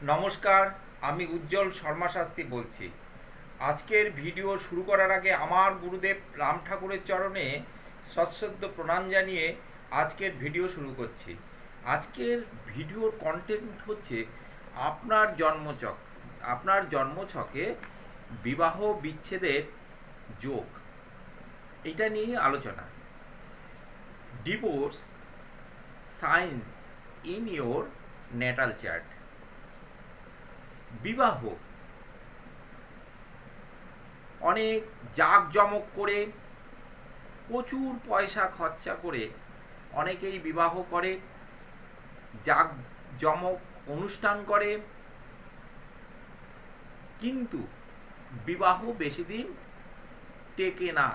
নমস্কার, আমি উজ্জ্বল শর্মা শাস্ত্রী বলছি। আজকের ভিডিও শুরু করার আগে আমার গুরুদেব রাম ঠাকুরের চরণে সশ্রদ্ধ প্রণাম জানিয়ে আজকের ভিডিও শুরু করছি। আজকের ভিডিওর কন্টেন্ট হচ্ছে আপনার জন্মছক। আপনার জন্মছকে বিবাহ বিচ্ছেদের যোগ, এটা নিয়ে আলোচনা। Divorce science in your natal chart. বিবাহ অনেক জাঁকজমক করে, প্রচুর পয়সা খরচা করে অনেকেই বিবাহ করে, জাঁকজমক অনুষ্ঠান করে, কিন্তু বিবাহ বেশি দিন টেকে না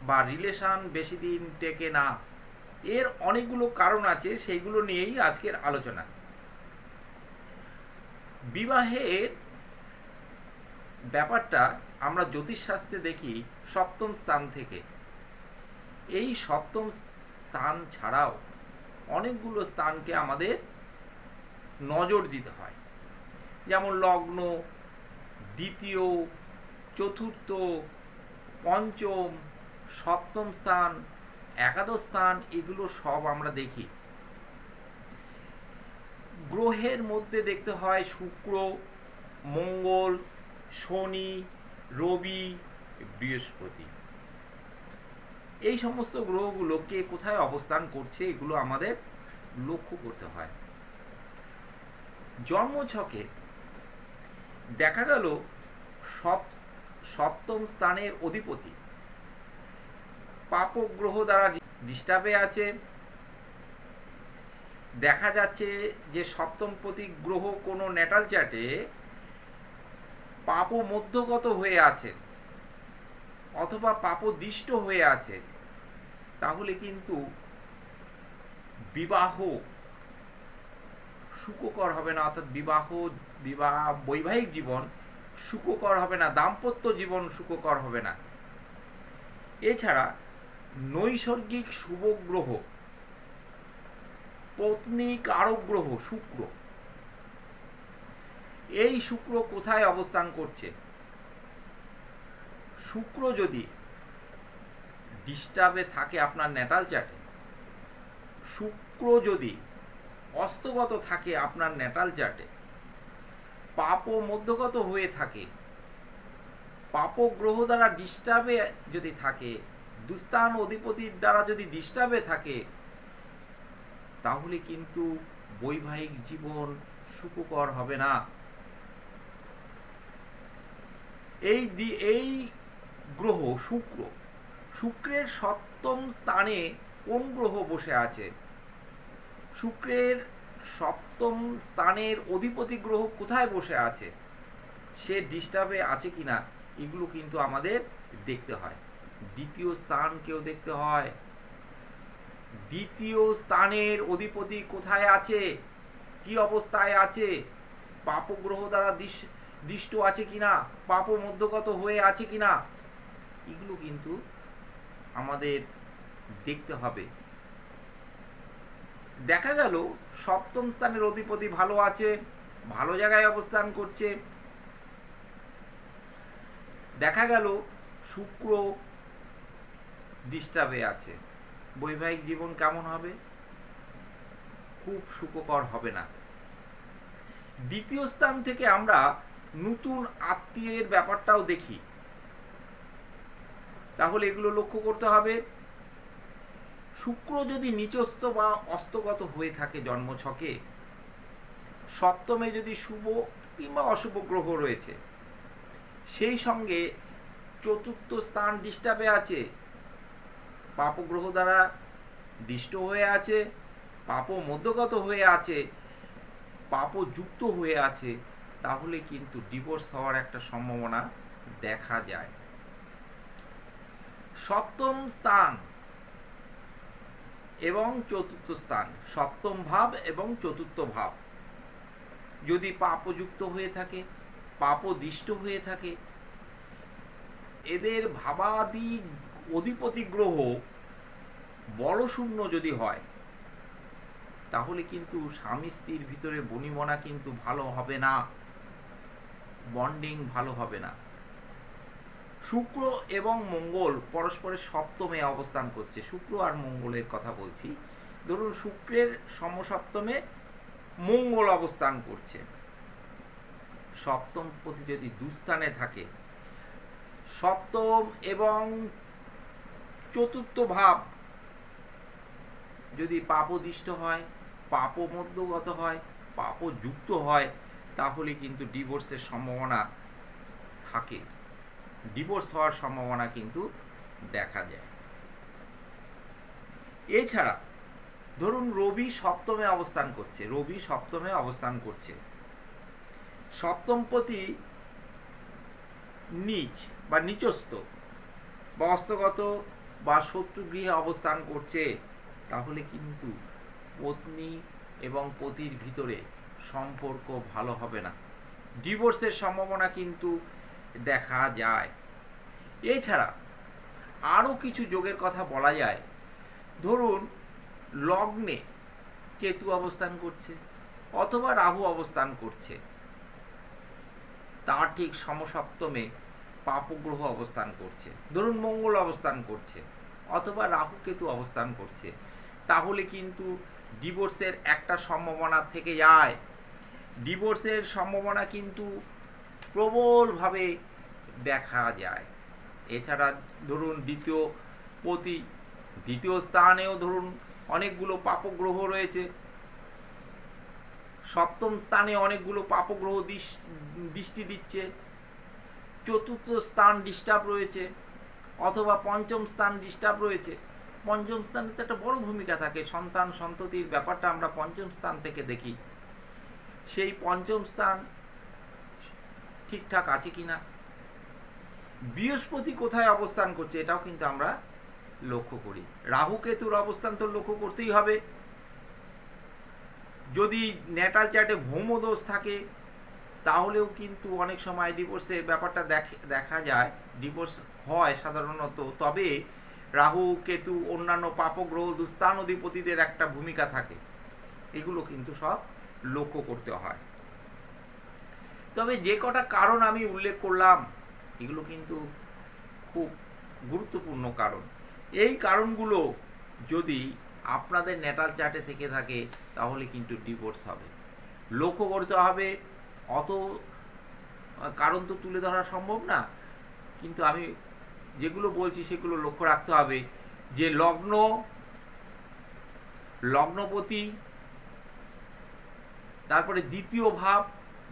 বা রিলেশন বেশি দিন টেকে না। এর অনেকগুলো কারণ আছে, সেইগুলো নিয়েই আজকের আলোচনা। বিবাহের ব্যাপারটা আমরা জ্যোতিষশাস্ত্রে দেখি সপ্তম স্থান থেকে। এই সপ্তম স্থান ছাড়াও অনেকগুলো স্থানকে আমাদের নজর দিতে হয়, যেমন লগ্ন, দ্বিতীয়, চতুর্থ, পঞ্চম, সপ্তম স্থান, একাদশ স্থান, এগুলো সব আমরা দেখি। গ্রহের মধ্যে দেখতে হয় শুক্র, মঙ্গল, শনি, রবি, বৃহস্পতি। এই সমস্ত গ্রহগুলো কে কোথায় অবস্থান করছে এগুলো আমাদের লক্ষ্য করতে হয়। জন্মছকে দেখা গেল সপ্তম স্থানের অধিপতি পাপ গ্রহ দ্বারা ডিস্টার্বে আছে। দেখা যাচ্ছে যে সপ্তমপতি গ্রহ কোনো ন্যাটাল চার্টে পাপ মধ্যগত হয়ে আছে অথবা পাপদিষ্ট হয়ে আছে, তাহলে কিন্তু বিবাহ সুখকর হবে না। অর্থাৎ বিবাহ বৈবাহিক জীবন সুখকর হবে না, দাম্পত্য জীবন সুখকর হবে না। এছাড়া নৈসর্গিক শুভ গ্রহ, পত্নী কারক গ্রহ শুক্র, এই শুক্র কোথায় অবস্থান করছে? শুক্র যদি ডিস্টার্বে থাকে আপনার ন্যাটাল চার্টে, শুক্র যদি অস্তগত থাকে আপনার ন্যাটাল চার্টে, পাপ মধ্যগত হয়ে থাকে, পাপ গ্রহ দ্বারা ডিস্টার্বে যদি থাকে, দুস্থান অধিপতির দ্বারা যদি ডিস্টার্বে থাকে, তাহলে কিন্তু বৈবাহিক জীবন সুখকর হবে না। এই গ্রহ শুক্র, শুক্রের সপ্তম স্থানে কোন গ্রহ বসে আছে, শুক্রের সপ্তম স্থানের অধিপতি গ্রহ কোথায় বসে আছে, সে ডিস্টার্বে আছে কিনা, এগুলো কিন্তু আমাদের দেখতে হয়। দ্বিতীয় স্থানকেও দেখতে হয়। দ্বিতীয় স্থানের অধিপতি কোথায় আছে, কি অবস্থায় আছে, পাপ গ্রহ দ্বারা দৃষ্ট আছে কিনা, পাপ মধ্যগত হয়ে আছে কিনা, এগুলো কিন্তু আমাদের দেখতে হবে। দেখা গেল সপ্তম স্থানের অধিপতি ভালো আছে, ভালো জায়গায় অবস্থান করছে। দেখা গেল শুক্র ডিস্টার্বে আছে, বৈবাহিক জীবন কেমন হবে? খুব সুখকর হবে না। দ্বিতীয় স্থান থেকে আমরা নতুন আত্মীয়ের ব্যাপারটাও দেখি, তাহলে এগুলো লক্ষ্য করতে হবে। শুক্র যদি নিচস্থ বা অস্তগত হয়ে থাকে জন্মছকে, সপ্তমে যদি শুভ কিংবা অশুভ গ্রহ রয়েছে, সেই সঙ্গে চতুর্থ স্থান ডিস্টার্বে আছে, পাপ গ্রহ দ্বারা দিষ্ট হয়ে আছে, পাপ মধ্যগত হয়ে আছে, পাপ যুক্ত হয়ে আছে, তাহলে কিন্তু ডিভোর্স হওয়ার একটা সম্ভাবনা দেখা যায়। সপ্তম স্থান এবং চতুর্থ স্থান, সপ্তম ভাব এবং চতুর্থ ভাব যদি পাপযুক্ত হয়ে থাকে, পাপদিষ্ট হয়ে থাকে, এদের ভাবাদি অধিপতি গ্রহ বড় শূন্য যদি হয়, তাহলে কিন্তু স্বামী স্ত্রীর ভিতরে বনিবনা কিন্তু ভালো হবে না, বন্ডিং ভালো হবে না। শুক্র এবং মঙ্গল পরস্পরের সপ্তমে অবস্থান করছে। শুক্র আর মঙ্গলের কথা বলছি। ধরুন শুক্রের সমসপ্তমে মঙ্গল অবস্থান করছে, সপ্তম পতি যদি দুস্থানে থাকে, সপ্তম এবং চতুর্থ ভাব যদি পাপদিষ্ট হয়, পাপ মধ্যগত হয়, পাপ যুক্ত হয়, তাহলে কিন্তু ডিভোর্সের সম্ভাবনা থাকে, ডিভোর্স হওয়ার সম্ভাবনা কিন্তু দেখা যায়। এছাড়া ধরুন রবি সপ্তমে অবস্থান করছে, রবি সপ্তমে অবস্থান করছে, সপ্তমপতি নিচ বা নিচস্থ বা অস্তগত বা শত্রু গৃহে অবস্থান করছে, তাহলে কিন্তু পত্নী এবং পতির ভিতরে সম্পর্ক ভালো হবে না, ডিভোর্সের সম্ভাবনা কিন্তু দেখা যায়। এছাড়া আরও কিছু যোগের কথা বলা যায়। ধরুন লগ্নে কেতু অবস্থান করছে অথবা রাহু অবস্থান করছে, তার ঠিক সমসপ্তমে পাপগ্রহ অবস্থান করছে, ধরুন মঙ্গল অবস্থান করছে অথবা রাহু কেতু অবস্থান করছে, তাহলে কিন্তু ডিভোর্সের একটা সম্ভাবনা থেকে যায়, ডিভোর্সের সম্ভাবনা কিন্তু প্রবলভাবে দেখা যায়। এছাড়া ধরুন দ্বিতীয় স্থানেও ধরুন অনেকগুলো পাপগ্রহ রয়েছে, সপ্তম স্থানে অনেকগুলো পাপগ্রহ দৃষ্টি দিচ্ছে, চতুর্থ স্থান ডিস্টার্ব রয়েছে অথবা পঞ্চম স্থান ডিস্টার্ব রয়েছে। পঞ্চম স্থানে তো একটা বড় ভূমিকা থাকে, সন্তান সন্ততির ব্যাপারটা আমরা পঞ্চম স্থান থেকে দেখি। সেই পঞ্চম স্থান ঠিকঠাক আছে কিনা, বৃহস্পতি কোথায় অবস্থান করছে এটাও কিন্তু আমরা লক্ষ্য করি, রাহু কেতুর অবস্থান তো লক্ষ্য করতেই হবে। যদি ন্যাটাল চার্টে ভৌমদোষ থাকে তাহলেও কিন্তু অনেক সময় ডিভোর্সের ব্যাপারটা দেখা যায়, ডিভোর্স হয় সাধারণত, তবে রাহু কেতু অন্যান্য পাপগ্রহ দুস্থান অধিপতিদের একটা ভূমিকা থাকে, এগুলো কিন্তু সব লক্ষ্য করতে হয়। তবে যে কটা কারণ আমি উল্লেখ করলাম এগুলো কিন্তু খুব গুরুত্বপূর্ণ কারণ, এই কারণগুলো যদি আপনাদের ন্যাটাল চার্টে থেকে থাকে তাহলে কিন্তু ডিভোর্স হবে। লক্ষ্য করতে হবে, অত কারণ তো তুলে ধরা সম্ভব না, কিন্তু আমি যেগুলো বলছি সেগুলো লক্ষ্য রাখতে হবে যে লগ্নপতি, তারপরে দ্বিতীয় ভাব,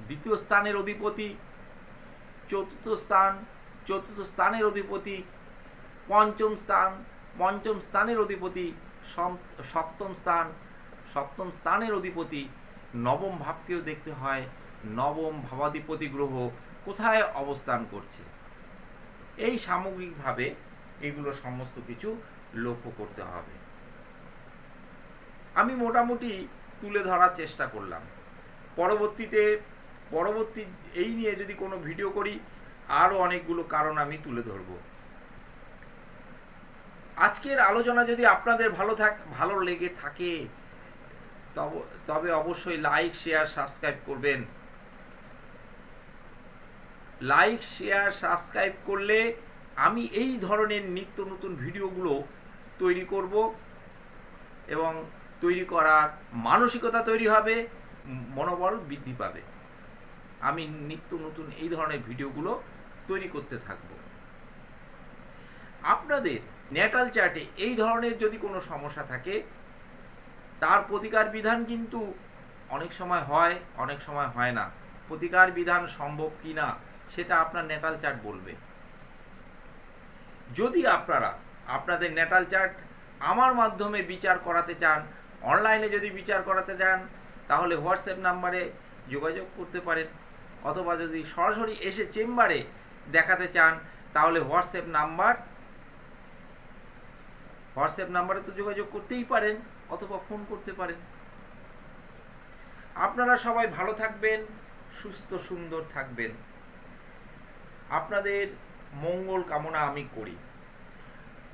দ্বিতীয় স্থানের অধিপতি, চতুর্থ স্থানের অধিপতি, পঞ্চম স্থানের অধিপতি, সপ্তম স্থানের অধিপতি, নবম ভাবকেও দেখতে হয়, নবম ভাবাধিপতি গ্রহ কোথায় অবস্থান করছে, এই সামগ্রিকভাবে এগুলো সমস্ত কিছু লক্ষ্য করতে হবে। আমি মোটামুটি তুলে ধরার চেষ্টা করলাম। পরবর্তী এই নিয়ে যদি কোনো ভিডিও করি আরও অনেকগুলো কারণ আমি তুলে ধরব। আজকের আলোচনা যদি আপনাদের ভালো লেগে থাকে তবে অবশ্যই লাইক শেয়ার সাবস্ক্রাইব করবেন। লাইক শেয়ার সাবস্ক্রাইব করলে আমি এই ধরনের নিত্য নতুন ভিডিওগুলো তৈরি করব এবং তৈরি করার মানসিকতা তৈরি হবে, মনোবল বৃদ্ধি পাবে। আমি নিত্য নতুন এই ধরনের ভিডিওগুলো তৈরি করতে থাকব। আপনাদের ন্যাটাল চার্টে এই ধরনের যদি কোনো সমস্যা থাকে তার প্রতিকার বিধান কিন্তু অনেক সময় হয়, অনেক সময় হয় না। প্রতিকার বিধান সম্ভব কি না সেটা আপনার ন্যাটাল চার্ট বলবে। যদি আপনারা আপনাদের ন্যাটাল চার্ট আমার মাধ্যমে বিচার করাতে চান, অনলাইনে যদি বিচার করাতে চান তাহলে হোয়াটসঅ্যাপ নাম্বারে যোগাযোগ করতে পারেন, অথবা যদি সরাসরি এসে চেম্বারে দেখাতে চান তাহলে হোয়াটসঅ্যাপ নাম্বারে তো যোগাযোগ করতেই পারেন অথবা ফোন করতে পারেন। আপনারা সবাই ভালো থাকবেন, সুস্থ সুন্দর থাকবেন, আপনাদের মঙ্গল কামনা আমি করি।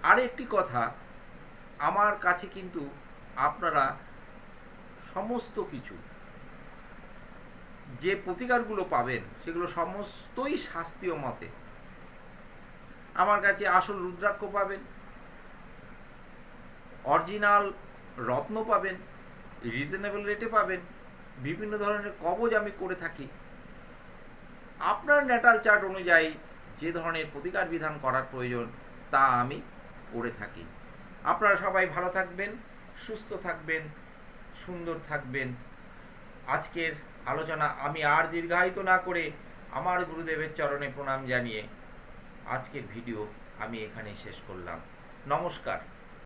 আর একটি কথা, আমার কাছে কিন্তু আপনারা সমস্ত কিছু যে প্রতিকারগুলো পাবেন সেগুলো সমস্তই শাস্ত্রীয় মতে। আমার কাছে আসল রুদ্রাক্ষ পাবেন, অরিজিনাল রত্ন পাবেন, রিজনেবল রেটে পাবেন, বিভিন্ন ধরনের কবজ আমি করে থাকি। আপনার ন্যাটাল চার্ট অনুযায়ী যে ধরনের প্রতিকার বিধান করার প্রয়োজন তা আমি করে থাকি। আপনারা সবাই ভালো থাকবেন, সুস্থ থাকবেন, সুন্দর থাকবেন। আজকের আলোচনা আমি আর দীর্ঘায়িত না করে আমার গুরুদেবের চরণে প্রণাম জানিয়ে আজকের ভিডিও আমি এখানেই শেষ করলাম। নমস্কার।